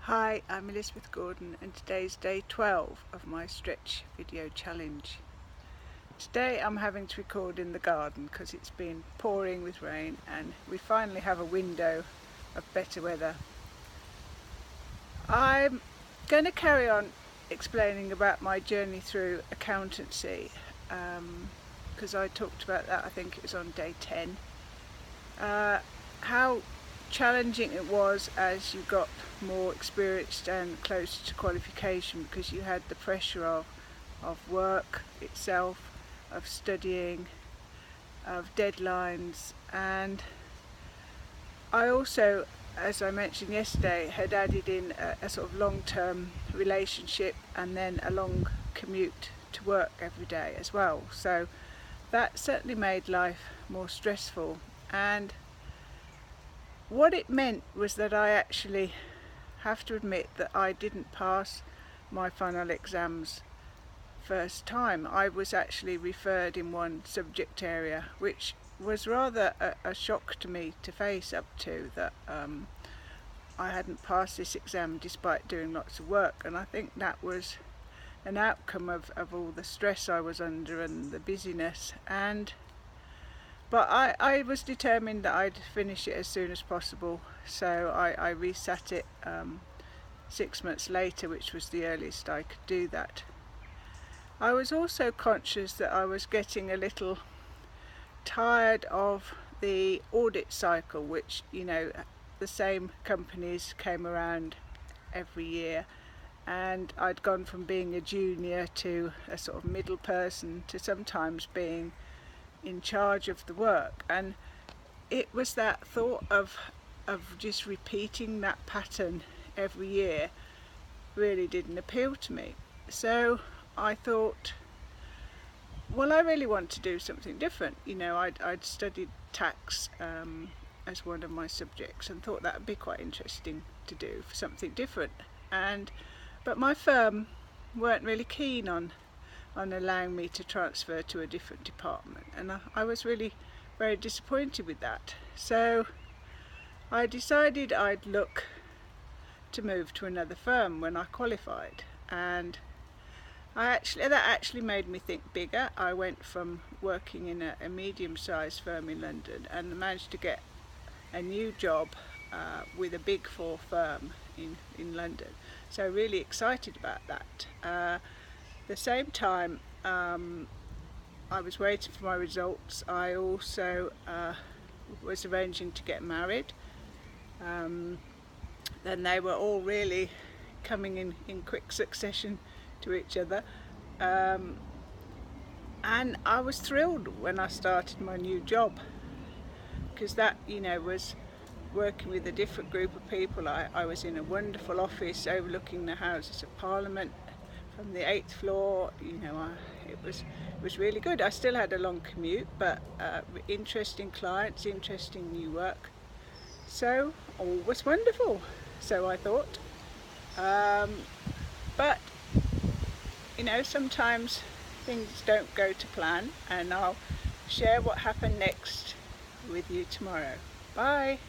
Hi, I'm Elizabeth Gordon and today's day 12 of my stretch video challenge. Today I'm having to record in the garden because it's been pouring with rain and we finally have a window of better weather. I'm going to carry on explaining about my journey through accountancy because I talked about that, I think it was on day 10. How challenging it was as you got more experienced and closer to qualification, because you had the pressure of work itself, of studying, of deadlines, and I also, as I mentioned yesterday, had added in a sort of long-term relationship and then a long commute to work every day as well. So that certainly made life more stressful, and what it meant was that I actually have to admit that I didn't pass my final exams first time. I was actually referred in one subject area, which was rather a shock to me to face up to, that I hadn't passed this exam despite doing lots of work. And I think that was an outcome of all the stress I was under and the busyness. But I was determined that I'd finish it as soon as possible, so I resat it 6 months later, which was the earliest I could do that. I was also conscious that I was getting a little tired of the audit cycle, which, you know, the same companies came around every year, and I'd gone from being a junior to a sort of middle person to sometimes being in charge of the work, and it was that thought of just repeating that pattern every year really didn't appeal to me. So I thought, well, I really want to do something different. You know, I'd studied tax as one of my subjects and thought that would be quite interesting to do for something different. But my firm weren't really keen on allowing me to transfer to a different department, and I was really very disappointed with that. So I decided I'd look to move to another firm when I qualified, and that actually made me think bigger. I went from working in a medium-sized firm in London and managed to get a new job with a Big Four firm in London, so really excited about that. The same time I was waiting for my results, I also was arranging to get married. Then they were all really coming in quick succession to each other, and I was thrilled when I started my new job, because that, you know, was working with a different group of people. I was in a wonderful office overlooking the Houses of Parliament from the 8th floor. You know, it was really good. I still had a long commute, but interesting clients, interesting new work. So all was wonderful, so I thought. But you know, sometimes things don't go to plan, and I'll share what happened next with you tomorrow. Bye.